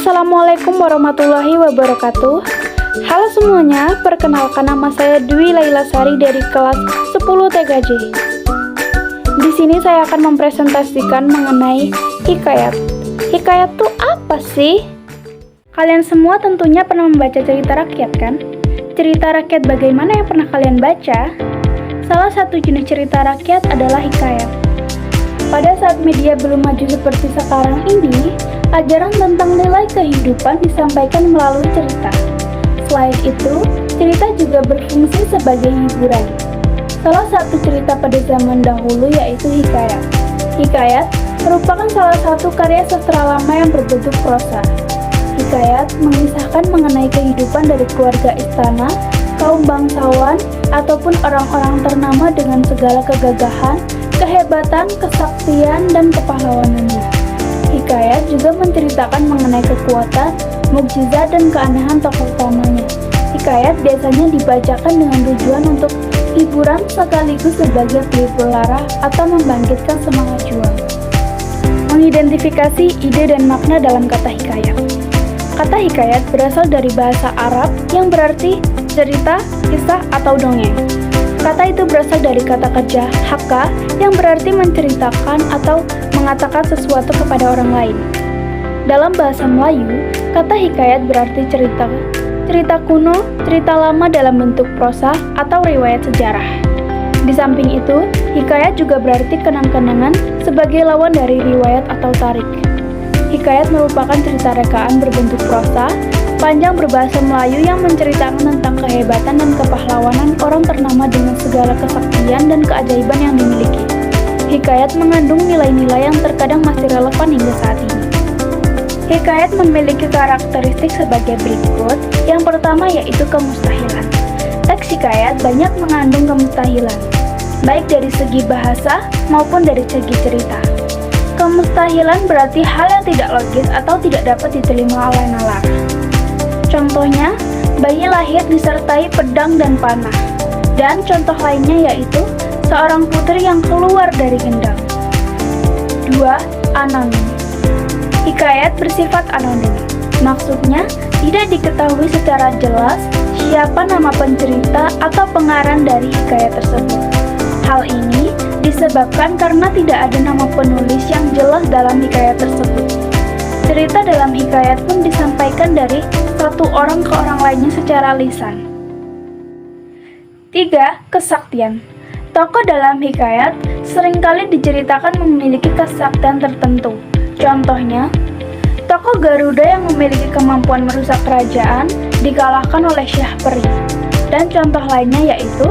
Assalamualaikum warahmatullahi wabarakatuh. Halo semuanya, perkenalkan nama saya Dwi Laila Sari dari kelas 10 TKJ. Di sini saya akan mempresentasikan mengenai hikayat. Hikayat itu apa sih? Kalian semua tentunya pernah membaca cerita rakyat kan? Cerita rakyat bagaimana yang pernah kalian baca? Salah satu jenis cerita rakyat adalah hikayat. Pada saat media belum maju seperti sekarang ini, ajaran tentang nilai kehidupan disampaikan melalui cerita. Selain itu, cerita juga berfungsi sebagai hiburan. Salah satu cerita pada zaman dahulu yaitu hikayat. Hikayat merupakan salah satu karya sastra lama yang berbentuk prosa. Hikayat mengisahkan mengenai kehidupan dari keluarga istana, kaum bangsawan, ataupun orang-orang ternama dengan segala kegagahan, kehebatan, kesaktian, dan kepahlawanannya. Hikayat juga menceritakan mengenai kekuatan, mukjizat, dan keanehan tokoh utamanya. Hikayat biasanya dibacakan dengan tujuan untuk hiburan sekaligus sebagai pelipur lara atau membangkitkan semangat juang. Mengidentifikasi ide dan makna dalam kata hikayat. Kata hikayat berasal dari bahasa Arab yang berarti cerita, kisah, atau dongeng. Kata itu berasal dari kata kerja haka yang berarti menceritakan atau mengatakan sesuatu kepada orang lain. Dalam bahasa Melayu, kata hikayat berarti cerita. Cerita kuno, cerita lama dalam bentuk prosa atau riwayat sejarah. Di samping itu, hikayat juga berarti kenang-kenangan sebagai lawan dari riwayat atau tarik. Hikayat merupakan cerita rekaan berbentuk prosa, panjang berbahasa Melayu yang menceritakan tentang kehebatan dan kepahlawanan orang ternama dengan segala kesaktian dan keajaiban yang dimiliki. Hikayat mengandung nilai-nilai yang terkadang masih relevan hingga saat ini. Hikayat memiliki karakteristik sebagai berikut. Yang pertama yaitu kemustahilan. Teks hikayat banyak mengandung kemustahilan, baik dari segi bahasa maupun dari segi cerita. Kemustahilan berarti hal yang tidak logis atau tidak dapat diterima oleh nalar. Contohnya, bayi lahir disertai pedang dan panah. Dan contoh lainnya yaitu seorang putri yang keluar dari gendang. 2. Anonim. Hikayat bersifat anonim. Maksudnya, tidak diketahui secara jelas siapa nama pencerita atau pengarang dari hikayat tersebut. Hal ini disebabkan karena tidak ada nama penulis yang jelas dalam hikayat tersebut. Cerita dalam hikayat pun disampaikan dari satu orang ke orang lainnya secara lisan. 3. Kesaktian. Tokoh dalam hikayat seringkali diceritakan memiliki kesaktian tertentu. Contohnya, tokoh Garuda yang memiliki kemampuan merusak kerajaan dikalahkan oleh Syah Peri. Dan contoh lainnya yaitu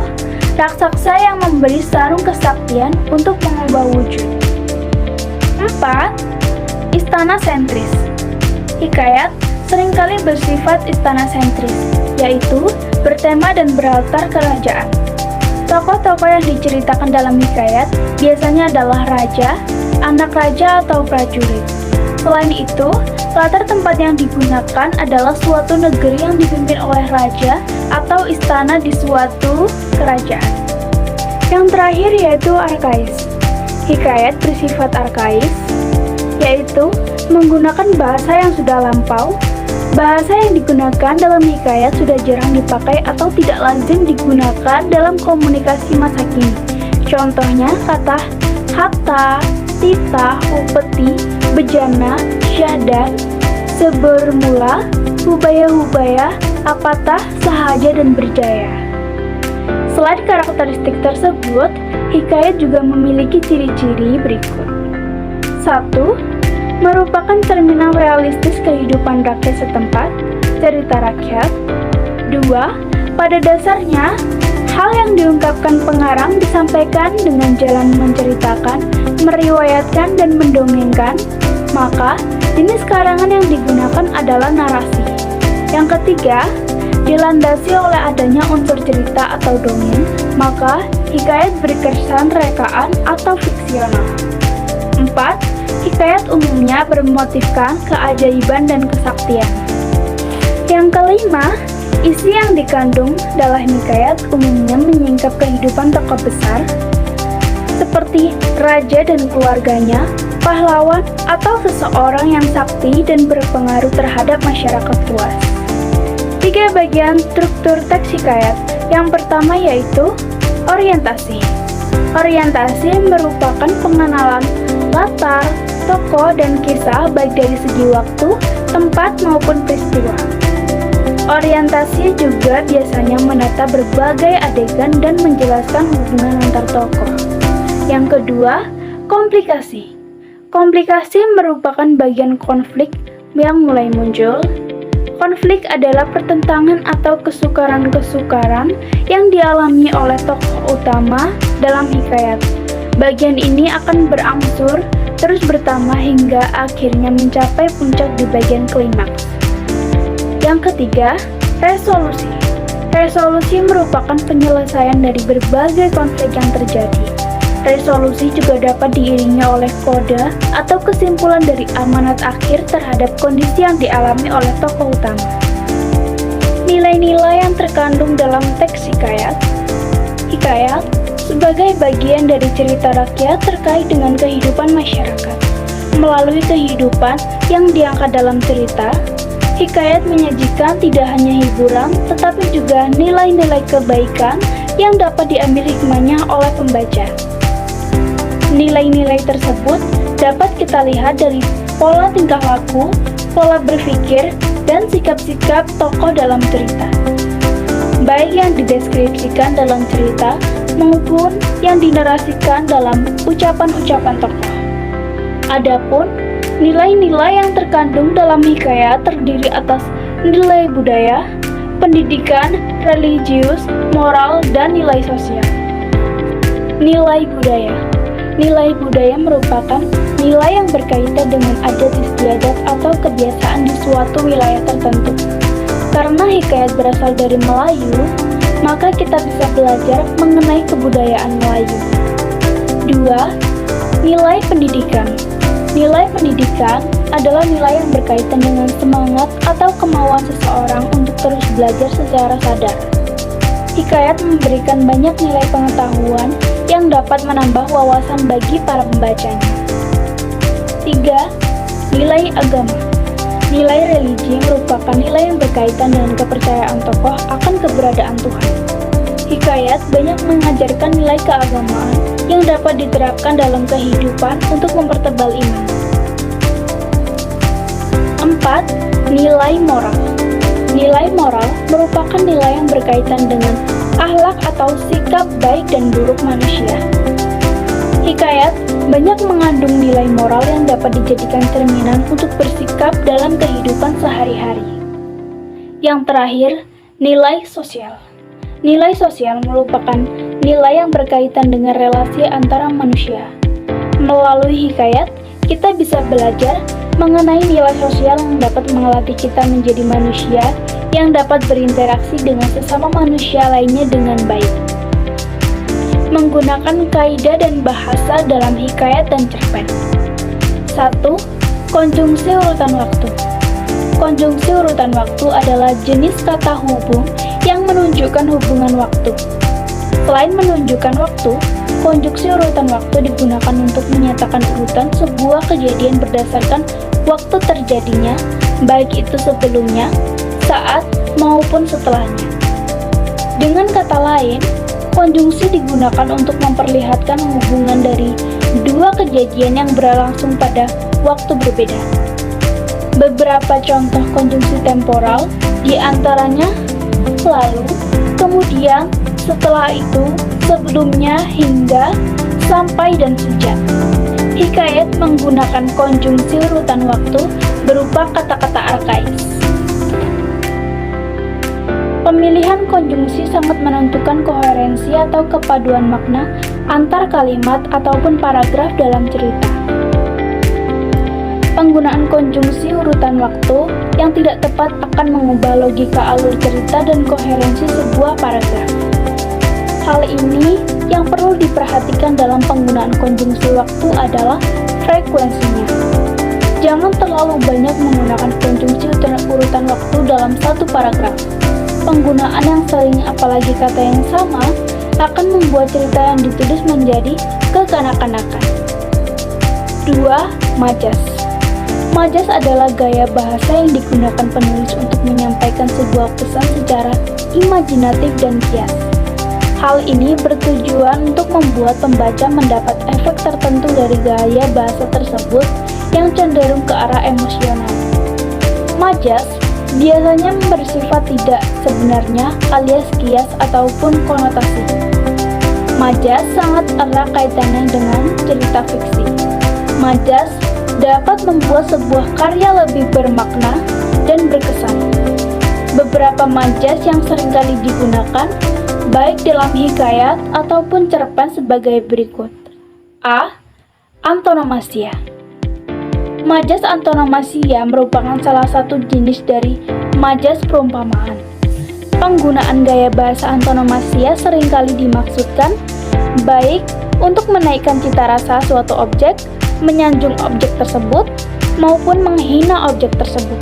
raksasa yang memberi sarung kesaktian untuk mengubah wujud. 4. Istana sentris. Hikayat seringkali bersifat istana sentris, yaitu bertema dan berlatar kerajaan. Tokoh-tokoh yang diceritakan dalam hikayat biasanya adalah raja, anak raja, atau prajurit. Selain itu, latar tempat yang digunakan adalah suatu negeri yang dipimpin oleh raja atau istana di suatu kerajaan. Yang terakhir yaitu arkais. Hikayat bersifat arkais, yaitu menggunakan bahasa yang sudah lampau. Bahasa yang digunakan dalam hikayat sudah jarang dipakai atau tidak lazim digunakan dalam komunikasi masa kini. Contohnya kata hatta, tita, upeti, bejana, syahdan, sebermula, hubaya-hubaya, apatah, sahaja, dan berjaya. Selain karakteristik tersebut, hikayat juga memiliki ciri-ciri berikut. 1. Merupakan cerminan realistis kehidupan rakyat setempat, cerita rakyat. 2. Pada dasarnya, hal yang diungkapkan pengarang disampaikan dengan jalan menceritakan, meriwayatkan, dan mendongengkan, maka jenis karangan yang digunakan adalah narasi. Yang ketiga, dilandasi oleh adanya unsur cerita atau dongeng, maka hikayat berkesan rekaan atau fiksional. 4. Hikayat umumnya bermotifkan keajaiban dan kesaktian. Yang kelima, isi yang dikandung dalam hikayat umumnya menyingkap kehidupan tokoh besar, seperti raja dan keluarganya, pahlawan atau seseorang yang sakti dan berpengaruh terhadap masyarakat luas. 3 bagian struktur teks hikayat. Yang pertama yaitu orientasi. Orientasi merupakan pengenalan latar, tokoh, dan kisah baik dari segi waktu, tempat, maupun peristiwa. Orientasi juga biasanya menata berbagai adegan dan menjelaskan hubungan antar tokoh. Yang kedua, komplikasi. Komplikasi merupakan bagian konflik yang mulai muncul. Konflik adalah pertentangan atau kesukaran-kesukaran yang dialami oleh tokoh utama dalam hikayat. Bagian ini akan berangsur terus bertambah hingga akhirnya mencapai puncak di bagian klimaks. Yang ketiga, resolusi. Resolusi merupakan penyelesaian dari berbagai konflik yang terjadi. Resolusi juga dapat diiringi oleh kode atau kesimpulan dari amanat akhir terhadap kondisi yang dialami oleh tokoh utama. Nilai-nilai yang terkandung dalam teks hikayat. Hikayat sebagai bagian dari cerita rakyat terkait dengan kehidupan masyarakat. Melalui kehidupan yang diangkat dalam cerita, hikayat menyajikan tidak hanya hiburan, tetapi juga nilai-nilai kebaikan yang dapat diambil hikmahnya oleh pembaca. Nilai-nilai tersebut dapat kita lihat dari pola tingkah laku, pola berpikir, dan sikap-sikap tokoh dalam cerita, baik yang dideskripsikan dalam cerita maupun yang dinarasikan dalam ucapan-ucapan tokoh. Adapun nilai-nilai yang terkandung dalam hikayat terdiri atas nilai budaya, pendidikan, religius, moral, dan nilai sosial. Nilai budaya. Nilai budaya merupakan nilai yang berkaitan dengan adat istiadat atau kebiasaan di suatu wilayah tertentu. Karena hikayat berasal dari Melayu, maka kita bisa belajar mengenai kebudayaan Melayu. 2. Nilai pendidikan. Nilai pendidikan adalah nilai yang berkaitan dengan semangat atau kemauan seseorang untuk terus belajar secara sadar. Hikayat memberikan banyak nilai pengetahuan yang dapat menambah wawasan bagi para pembacanya. 3. Nilai agama. Nilai religi merupakan nilai yang berkaitan dengan kepercayaan tokoh akan keberadaan Tuhan. Hikayat banyak mengajarkan nilai keagamaan yang dapat diterapkan dalam kehidupan untuk mempertebal iman. 4. Nilai moral. Nilai moral merupakan nilai yang berkaitan dengan akhlak atau sikap baik dan buruk manusia. Hikayat banyak mengandung nilai moral yang dapat dijadikan cerminan untuk bersikap dalam kehidupan sehari-hari. Yang terakhir, nilai sosial. Nilai sosial merupakan nilai yang berkaitan dengan relasi antara manusia. Melalui hikayat, kita bisa belajar mengenai nilai sosial yang dapat melatih kita menjadi manusia yang dapat berinteraksi dengan sesama manusia lainnya dengan baik. Menggunakan kaidah dan bahasa dalam hikayat dan cerpen. 1. Konjungsi urutan waktu. Konjungsi urutan waktu adalah jenis kata hubung yang menunjukkan hubungan waktu. Selain menunjukkan waktu, konjungsi urutan waktu digunakan untuk menyatakan urutan sebuah kejadian berdasarkan waktu terjadinya, baik itu sebelumnya, saat, maupun setelahnya. Dengan kata lain, konjungsi digunakan untuk memperlihatkan hubungan dari dua kejadian yang berlangsung pada waktu berbeda. Beberapa contoh konjungsi temporal diantaranya lalu, kemudian, setelah itu, sebelumnya, hingga, sampai, dan sejak. Hikayat menggunakan konjungsi urutan waktu berupa kata-kata arkais. Pemilihan konjungsi sangat menentukan koherensi atau kepaduan makna antar kalimat ataupun paragraf dalam cerita. Penggunaan konjungsi urutan waktu yang tidak tepat akan mengubah logika alur cerita dan koherensi sebuah paragraf. Hal ini yang perlu diperhatikan dalam penggunaan konjungsi waktu adalah frekuensinya. Jangan terlalu banyak menggunakan konjungsi urutan waktu dalam satu paragraf. Penggunaan yang sering, apalagi kata yang sama, akan membuat cerita yang ditulis menjadi kekanak-kanakan. 2. Majas. Majas adalah gaya bahasa yang digunakan penulis untuk menyampaikan sebuah pesan secara imajinatif dan kias. Hal ini bertujuan untuk membuat pembaca mendapat efek tertentu dari gaya bahasa tersebut yang cenderung ke arah emosional. Majas biasanya bersifat tidak sebenarnya alias kias ataupun konotasi. Majas sangat erat kaitannya dengan cerita fiksi. Majas dapat membuat sebuah karya lebih bermakna dan berkesan. Beberapa majas yang seringkali digunakan baik dalam hikayat ataupun cerpen sebagai berikut. A. Antonomasia. Majas antonomasia merupakan salah satu jenis dari majas perumpamaan. Penggunaan gaya bahasa antonomasia seringkali dimaksudkan baik untuk menaikkan cita rasa suatu objek, menyanjung objek tersebut, maupun menghina objek tersebut.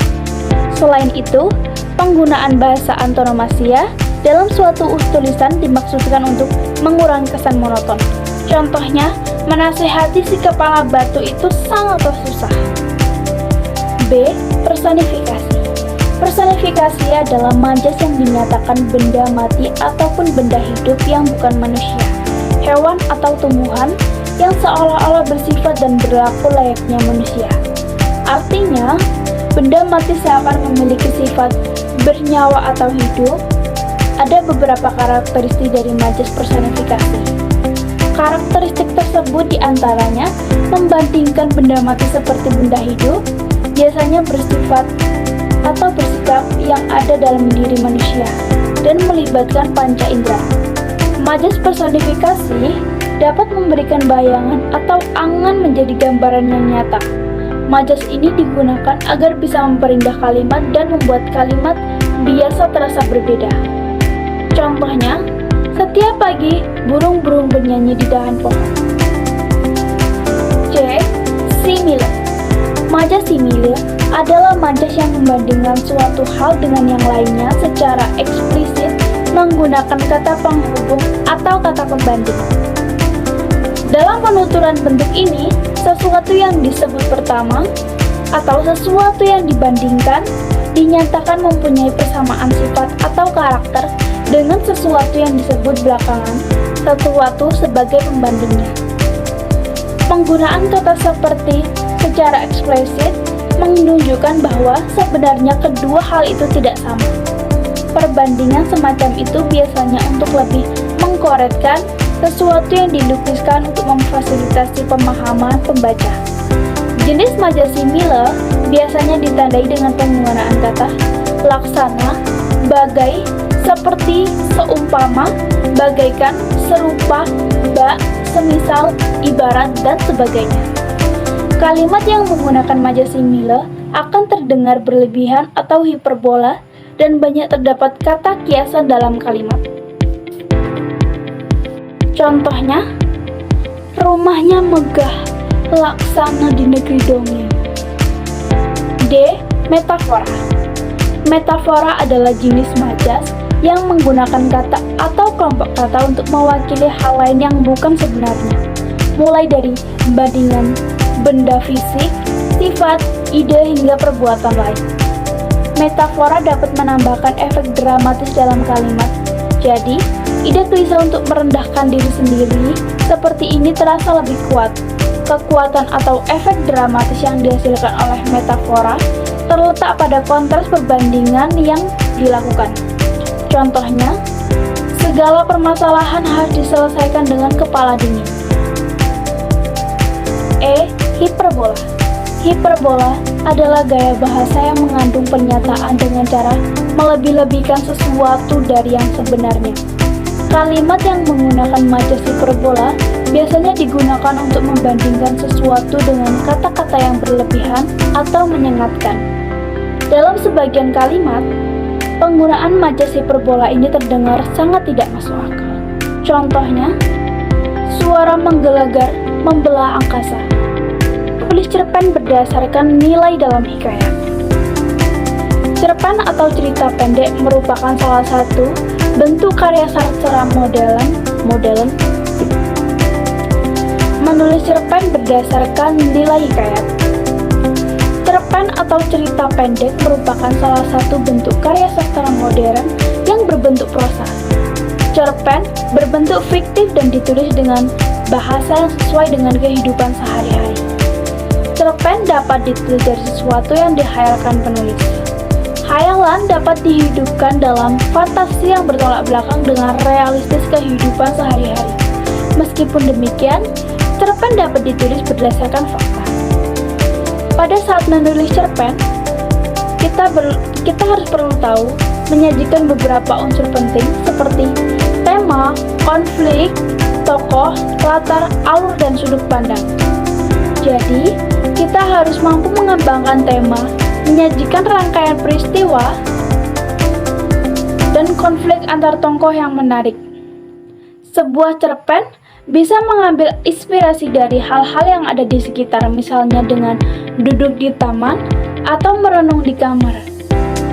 Selain itu, penggunaan bahasa antonomasia dalam suatu tulisan dimaksudkan untuk mengurangi kesan monoton. Contohnya, menasehati si kepala batu itu sangatlah susah. B. Personifikasi. Personifikasi adalah majas yang dinyatakan benda mati ataupun benda hidup yang bukan manusia, hewan atau tumbuhan yang seolah-olah bersifat dan berlaku layaknya manusia. Artinya, benda mati seakan memiliki sifat bernyawa atau hidup. Ada beberapa karakteristik dari majas personifikasi. Karakteristik tersebut diantaranya membandingkan benda mati seperti benda hidup, biasanya bersifat atau bersikap yang ada dalam diri manusia, dan melibatkan panca indera. Majas personifikasi dapat memberikan bayangan atau angan menjadi gambaran yang nyata. Majas ini digunakan agar bisa memperindah kalimat dan membuat kalimat biasa terasa berbeda. Contohnya, setiap pagi burung-burung bernyanyi di dahan pohon. C. Simile. Majas simile adalah majas yang membandingkan suatu hal dengan yang lainnya secara eksplisit menggunakan kata penghubung atau kata pembanding. Dalam penuturan bentuk ini, sesuatu yang disebut pertama atau sesuatu yang dibandingkan dinyatakan mempunyai persamaan sifat atau karakter dengan sesuatu yang disebut belakangan sesuatu sebagai pembandingnya. Penggunaan kata seperti secara eksplisit menunjukkan bahwa sebenarnya kedua hal itu tidak sama. Perbandingan semacam itu biasanya untuk lebih mengkorekkan sesuatu yang dilukiskan untuk memfasilitasi pemahaman pembaca. Jenis majas simile biasanya ditandai dengan penggunaan kata laksana, bagai, seperti, seumpama, bagaikan, serupa, bak, semisal, ibarat, dan sebagainya. Kalimat yang menggunakan majas simile akan terdengar berlebihan atau hiperbola dan banyak terdapat kata kiasan dalam kalimat. Contohnya, rumahnya megah, laksana di negeri dongeng. D. Metafora. Metafora adalah jenis majas yang menggunakan kata atau kelompok kata untuk mewakili hal lain yang bukan sebenarnya, mulai dari bandingan benda fisik, sifat, ide, hingga perbuatan lain. Metafora dapat menambahkan efek dramatis dalam kalimat. Jadi, ide klise untuk merendahkan diri sendiri seperti ini terasa lebih kuat. Kekuatan atau efek dramatis yang dihasilkan oleh metafora terletak pada kontras perbandingan yang dilakukan. Contohnya, segala permasalahan harus diselesaikan dengan kepala dingin. E. Hiperbola. Hiperbola adalah gaya bahasa yang mengandung pernyataan dengan cara melebih-lebihkan sesuatu dari yang sebenarnya. Kalimat yang menggunakan majas hiperbola biasanya digunakan untuk membandingkan sesuatu dengan kata-kata yang berlebihan atau menyengatkan. Dalam sebagian kalimat, penggunaan majas hiperbola ini terdengar sangat tidak masuk akal. Contohnya, suara menggelegar membelah angkasa. Tulis cerpen berdasarkan nilai dalam hikayat. Cerpen atau cerita pendek merupakan salah satu bentuk karya sastra modern Menulis cerpen berdasarkan nilai hikayat. Cerpen atau cerita pendek merupakan salah satu bentuk karya sastra modern yang berbentuk prosa. Cerpen berbentuk fiktif dan ditulis dengan bahasa yang sesuai dengan kehidupan sehari-hari. Cerpen dapat ditulis dari sesuatu yang dihayalkan penulis. Hayalan dapat dihidupkan dalam fantasi yang bertolak belakang dengan realistis kehidupan sehari-hari. Meskipun demikian, cerpen dapat ditulis berdasarkan fakta. Pada saat menulis cerpen, kita harus perlu tahu menyajikan beberapa unsur penting seperti tema, konflik, tokoh, latar, alur, dan sudut pandang. Jadi, kita harus mampu mengembangkan tema, menyajikan rangkaian peristiwa, dan konflik antar tokoh yang menarik. Sebuah cerpen bisa mengambil inspirasi dari hal-hal yang ada di sekitar, misalnya dengan duduk di taman atau merenung di kamar.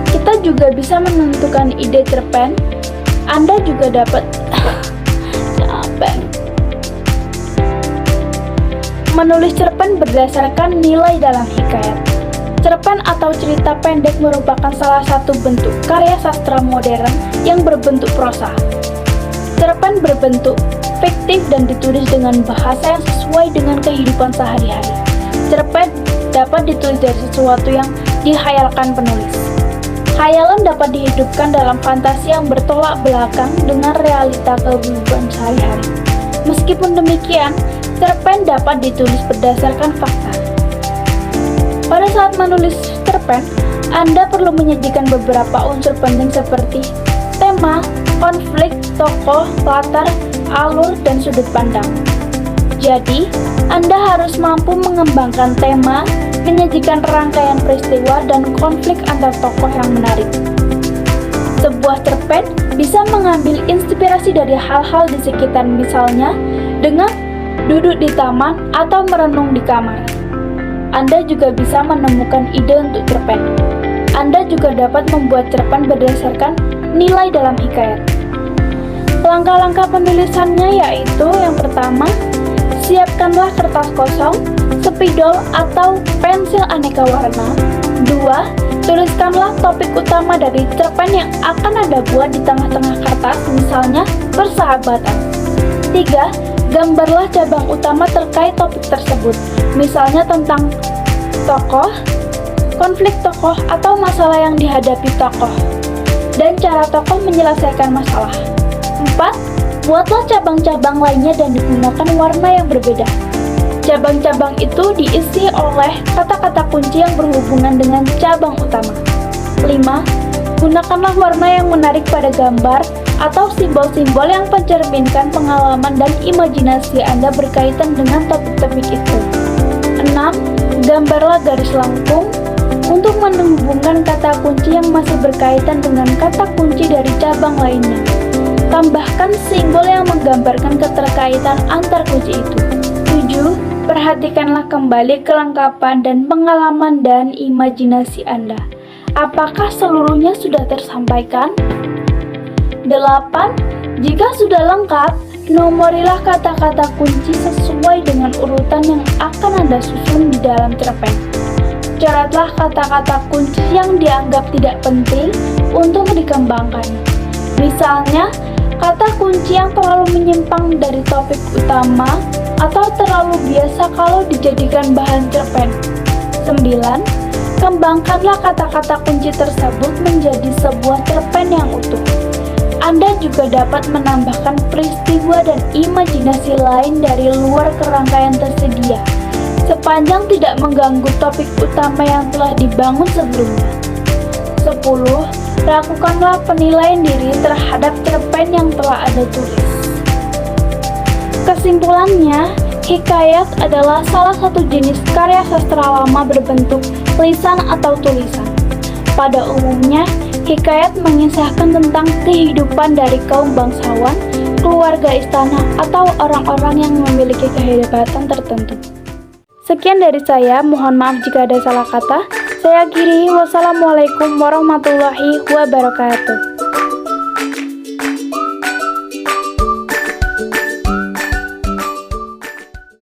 Kita juga bisa menentukan ide cerpen. Anda juga dapat menulis cerpen berdasarkan nilai dalam hikayat. Cerpen atau cerita pendek merupakan salah satu bentuk karya sastra modern yang berbentuk prosa. Cerpen berbentuk fiktif dan ditulis dengan bahasa yang sesuai dengan kehidupan sehari-hari. Cerpen dapat ditulis dari sesuatu yang dihayalkan penulis. Hayalan dapat dihidupkan dalam fantasi yang bertolak belakang dengan realita kehidupan sehari-hari. Meskipun demikian, cerpen dapat ditulis berdasarkan fakta. Pada saat menulis cerpen, Anda perlu menyajikan beberapa unsur penting seperti tema, konflik, tokoh, latar, alur, dan sudut pandang. Jadi, Anda harus mampu mengembangkan tema, menyajikan rangkaian peristiwa, dan konflik antar tokoh yang menarik. Sebuah cerpen bisa mengambil inspirasi dari hal-hal di sekitar, misalnya dengan duduk di taman atau merenung di kamar. Anda juga bisa menemukan ide untuk cerpen. Anda juga dapat membuat cerpen berdasarkan nilai dalam hikayat. Langkah-langkah penulisannya yaitu yang pertama, siapkanlah kertas kosong, spidol atau pensil aneka warna. 2. Tuliskanlah topik utama dari cerpen yang akan Anda buat di tengah-tengah kertas, misalnya persahabatan. 3. Gambarlah cabang utama terkait topik tersebut, misalnya tentang tokoh, konflik tokoh atau masalah yang dihadapi tokoh, dan cara tokoh menyelesaikan masalah. 4. Buatlah cabang-cabang lainnya dan digunakan warna yang berbeda. Cabang-cabang itu diisi oleh kata-kata kunci yang berhubungan dengan cabang utama. 5. Gunakanlah warna yang menarik pada gambar atau simbol-simbol yang mencerminkan pengalaman dan imajinasi Anda berkaitan dengan topik-topik itu. 6. Gambarlah garis lengkung untuk menghubungkan kata kunci yang masih berkaitan dengan kata kunci dari cabang lainnya. Tambahkan simbol yang menggambarkan keterkaitan antar kunci itu. 7. Perhatikanlah kembali kelengkapan dan pengalaman dan imajinasi Anda. Apakah seluruhnya sudah tersampaikan? 8. Jika sudah lengkap, nomorilah kata-kata kunci sesuai dengan urutan yang akan Anda susun di dalam cerpen. Coretlah kata-kata kunci yang dianggap tidak penting untuk dikembangkan. Misalnya, kata kunci yang terlalu menyimpang dari topik utama atau terlalu biasa kalau dijadikan bahan cerpen. 9. Kembangkanlah kata-kata kunci tersebut menjadi sebuah cerpen yang utuh. Anda juga dapat menambahkan peristiwa dan imajinasi lain dari luar kerangkaian tersedia, sepanjang tidak mengganggu topik utama yang telah dibangun sebelumnya. 10. Lakukanlah penilaian diri terhadap cerpen yang telah Anda tulis. Kesimpulannya, hikayat adalah salah satu jenis karya sastra lama berbentuk lisan atau tulisan. Pada umumnya, hikayat mengisahkan tentang kehidupan dari kaum bangsawan, keluarga istana, atau orang-orang yang memiliki kehebatan tertentu. Sekian dari saya, mohon maaf jika ada salah kata. Saya akhiri, wassalamualaikum warahmatullahi wabarakatuh.